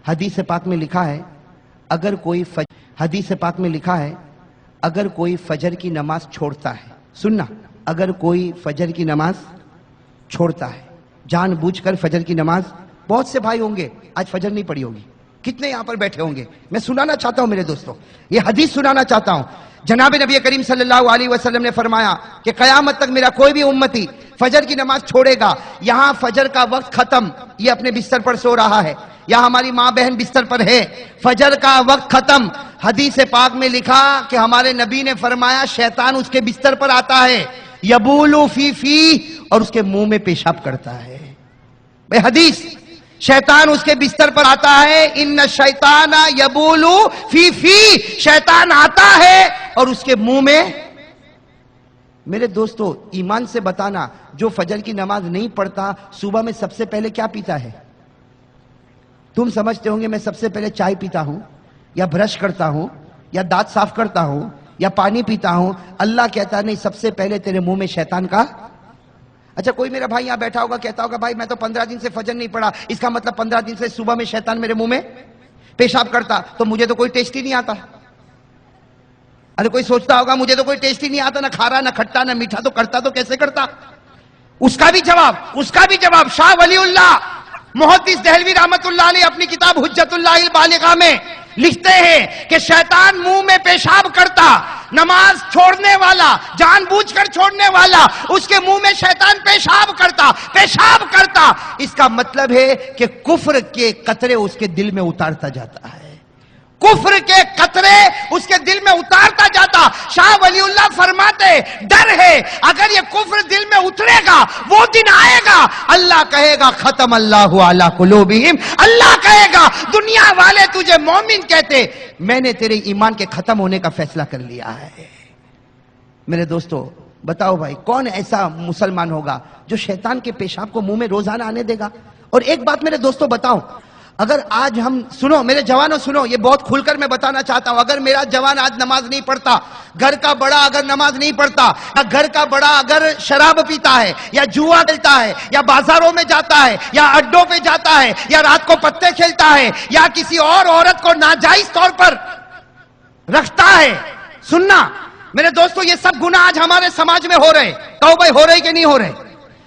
حدیث پاک میں لکھا ہے اگر کوئی فجر کی نماز چھوڑتا ہے، سننا، اگر کوئی فجر کی نماز چھوڑتا ہے، جان بوجھ کر فجر کی نماز، بہت سے بھائی ہوں گے آج فجر نہیں پڑھی ہوگی، کتنے یہاں پر بیٹھے ہوں گے، میں سنانا چاہتا ہوں میرے دوستوں، یہ حدیث سنانا چاہتا ہوں۔ جناب نبی کریم صلی اللہ علیہ وسلم نے فرمایا کہ قیامت تک میرا کوئی بھی امتی فجر کی نماز چھوڑے گا، یہاں فجر کا وقت ختم، یہ اپنے بستر پر سو رہا ہے، یا ہماری ماں بہن بستر پر ہے، فجر کا وقت ختم، حدیث پاک میں لکھا کہ ہمارے نبی نے فرمایا شیطان اس کے بستر پر آتا ہے، یبولو فی اور اس کے منہ میں پیشاب کرتا ہے۔ بے حدیث، شیطان اس کے بستر پر آتا ہے، ان الشیطان یبولو فی شیطان آتا ہے اور اس کے منہ میں۔ میرے دوستو ایمان سے بتانا، جو فجر کی نماز نہیں پڑھتا صبح میں سب سے پہلے کیا پیتا ہے؟ تم سمجھتے ہوں گے میں سب سے پہلے چائے پیتا ہوں، یا برش کرتا ہوں، یا دانت صاف کرتا ہوں، یا پانی پیتا ہوں۔ اللہ کہتا نہیں، سب سے پہلے تیرے منہ میں شیطان کا۔ اچھا کوئی میرا بھائی یہاں بیٹھا ہوگا کہتا ہوگا بھائی میں تو 15 دن سے فجر نہیں پڑھا، اس کا مطلب 15 دن سے صبح میں شیطان میرے منہ میں پیشاب کرتا، تو مجھے تو کوئی ٹیسٹ ہی نہیں آتا۔ ارے کوئی سوچتا ہوگا مجھے تو کوئی ٹیسٹ ہی نہیں آتا، نہ کھارا نہ کھٹا نہ میٹھا، تو کرتا تو کیسے کرتا؟ اس کا بھی جواب شاہ ولی اللہ محدث دہلوی رحمت اللہ علیہ اپنی کتاب حجت اللہ البالغہ میں لکھتے ہیں کہ شیطان منہ میں پیشاب کرتا، نماز چھوڑنے والا، جان بوجھ کر چھوڑنے والا، اس کے منہ میں شیطان پیشاب کرتا، اس کا مطلب ہے کہ کفر کے قطرے اس کے دل میں اتارتا جاتا ہے، کفر کے قطرے اس کے دل میں اتارتا جاتا۔ شاہ ولی اللہ فرماتے ڈر ہے اگر یہ کفر دل میں اترے گا، وہ دن آئے گا اللہ کہے گا ختم اللہ علی قلوبہم، اللہ کہے گا دنیا والے تجھے مومن کہتے، میں نے تیرے ایمان کے ختم ہونے کا فیصلہ کر لیا ہے۔ میرے دوستو بتاؤ بھائی کون ایسا مسلمان ہوگا جو شیطان کے پیشاب کو منہ میں روزانہ آنے دے گا؟ اور ایک بات میرے دوستو بتاؤ، اگر آج ہم سنو میرے جوانوں سنو، یہ بہت کھل کر میں بتانا چاہتا ہوں، اگر میرا جوان آج نماز نہیں پڑھتا، گھر کا بڑا اگر نماز نہیں پڑھتا، یا گھر کا بڑا اگر شراب پیتا ہے، یا جوا کھیلتا ہے، یا بازاروں میں جاتا ہے، یا اڈوں پہ جاتا ہے، یا رات کو پتے کھیلتا ہے، یا کسی اور عورت کو ناجائز طور پر رکھتا ہے، سننا میرے دوستو یہ سب گناہ آج ہمارے سماج میں ہو رہے، کہو بھائی ہو رہے کہ نہیں ہو رہے؟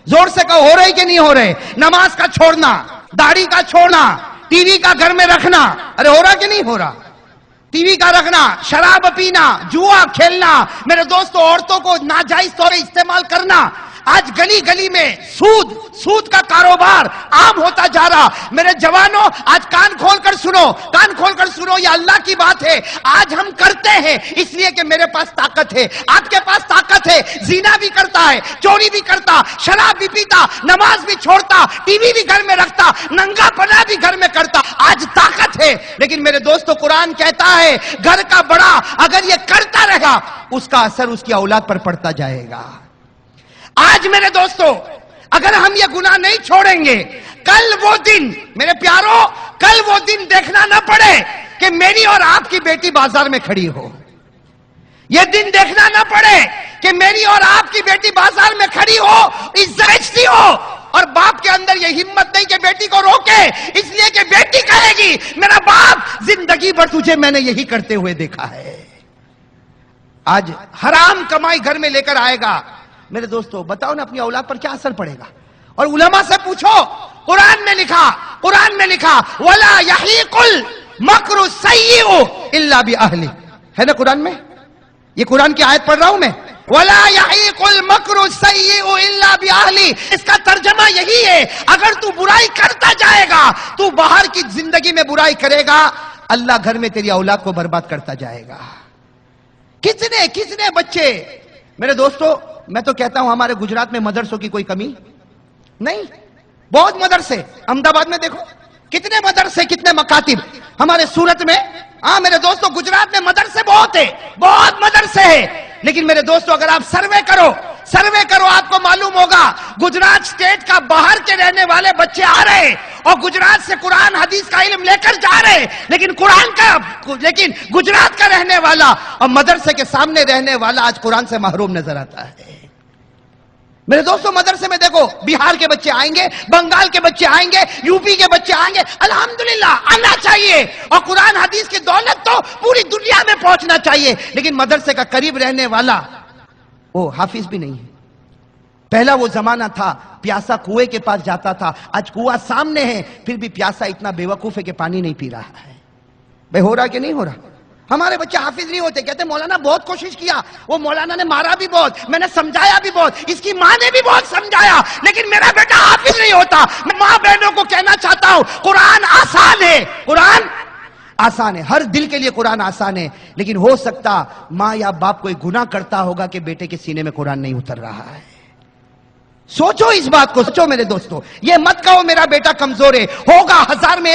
زور سے کہو ہو رہے کہ نہیں ہو رہے؟ نماز کا چھوڑنا، داڑھی کا چھوڑنا، ٹی وی کا گھر میں رکھنا، ارے ہو رہا کہ نہیں ہو رہا؟ ٹی وی کا رکھنا، شراب پینا، جوا کھیلنا، میرے دوستو عورتوں کو ناجائز طور پر استعمال کرنا، آج گلی گلی میں سود کا کاروبار عام ہوتا جا رہا۔ میرے جوانوں آج کان کھول کر سنو، یہ اللہ کی بات ہے، آج ہم کرتے ہیں اس لیے کہ میرے پاس طاقت ہے، آپ کے پاس طاقت ہے، زنا بھی کرتا ہے، چوری بھی کرتا، شراب بھی پیتا، نماز بھی چھوڑتا، ٹی وی بھی گھر میں رکھتا، ننگا پنا بھی گھر میں کرتا، آج طاقت ہے، لیکن میرے دوستو قرآن کہتا ہے گھر کا بڑا اگر یہ کرتا رہا اس کا اثر اس کی اولاد پر پڑتا جائے گا۔ آج میرے دوستو اگر ہم یہ گناہ نہیں چھوڑیں گے، کل وہ دن میرے پیارو، کل وہ دن دیکھنا نہ پڑے کہ میری اور آپ کی بیٹی بازار میں کھڑی ہو، یہ دن دیکھنا نہ پڑے کہ میری اور آپ کی بیٹی بازار میں کھڑی ہو، عزت ہو، اور باپ کے اندر یہ ہمت نہیں کہ بیٹی کو روکے، اس لیے کہ بیٹی کہے گی میرا باپ زندگی بھر تجھے میں نے یہی کرتے ہوئے دیکھا ہے۔ آج حرام کمائی گھر میں لے کر آئے گا، میرے دوستو بتاؤ نا اپنی اولاد پر کیا اثر پڑے گا؟ اور علماء سے پوچھو، قرآن میں لکھا وَلَا يَحِيقُ الْمَكْرُ السَّيِّئُ إِلَّا بِأَهْلِهِ، ہے نا قرآن میں؟ یہ قرآن کی آیت پڑھ رہا ہوں میں، وَلَا يَحِيقُ الْمَكْرُ السَّيِّئُ إِلَّا بِأَهْلِهِ، اس کا ترجمہ یہی ہے اگر تو برائی کرتا جائے گا، تو باہر کی زندگی میں برائی کرے گا، اللہ گھر میں تیری اولاد کو برباد کرتا جائے گا۔ کتنے بچے، میرے دوستو میں تو کہتا ہوں ہمارے گجرات میں مدرسوں کی کوئی کمی نہیں، بہت مدرسے، احمد آباد میں دیکھو کتنے مدرسے، کتنے مکاتب، ہمارے سورت میں، ہاں میرے دوستو گجرات میں مدرسے بہت مدرسے ہیں، لیکن میرے دوستو اگر آپ سروے کرو آپ کو معلوم ہوگا گجرات سٹیٹ کا باہر کے رہنے والے بچے آ رہے اور گجرات سے قرآن حدیث کا علم لے کر جا رہے، لیکن گجرات کا رہنے والا اور مدرسے کے سامنے رہنے والا آج قرآن سے محروم نظر آتا ہے۔ میرے دوستوں مدرسے میں دیکھو بہار کے بچے آئیں گے, بنگال کے بچے آئیں گے, یو پی کے بچے آئیں گے, الحمدللہ آنا چاہیے, اور قرآن حدیث کی دولت تو پوری دنیا میں پہنچنا چاہیے, لیکن مدرسے کا قریب رہنے والا وہ حافظ بھی نہیں ہے. پہلا وہ زمانہ تھا پیاسا کنویں کے پاس جاتا تھا, آج کنواں سامنے ہے پھر بھی پیاسا اتنا بے وقوف ہے کہ پانی نہیں پی رہا ہے. بھائی ہو رہا کہ نہیں ہو رہا؟ ہمارے بچے حافظ نہیں ہوتے, کہتے مولانا بہت کوشش کیا, وہ مولانا نے مارا بھی بہت, میں نے سمجھایا بھی بہت, اس کی ماں نے بھی بہت سمجھایا, لیکن میرا بیٹا حافظ نہیں ہوتا. میں ماں بہنوں کو کہنا چاہتا ہوں قرآن آسان ہے, قرآن آسان ہے, ہر دل کے لیے قرآن آسان ہے, لیکن ہو سکتا ماں یا باپ کوئی گناہ کرتا ہوگا کہ بیٹے کے سینے میں قرآن نہیں اتر رہا ہے. سوچو اس بات کو, سوچو میرے دوستو, یہ مت کہو میرا بیٹا کمزور ہے, ہوگا 1000 میں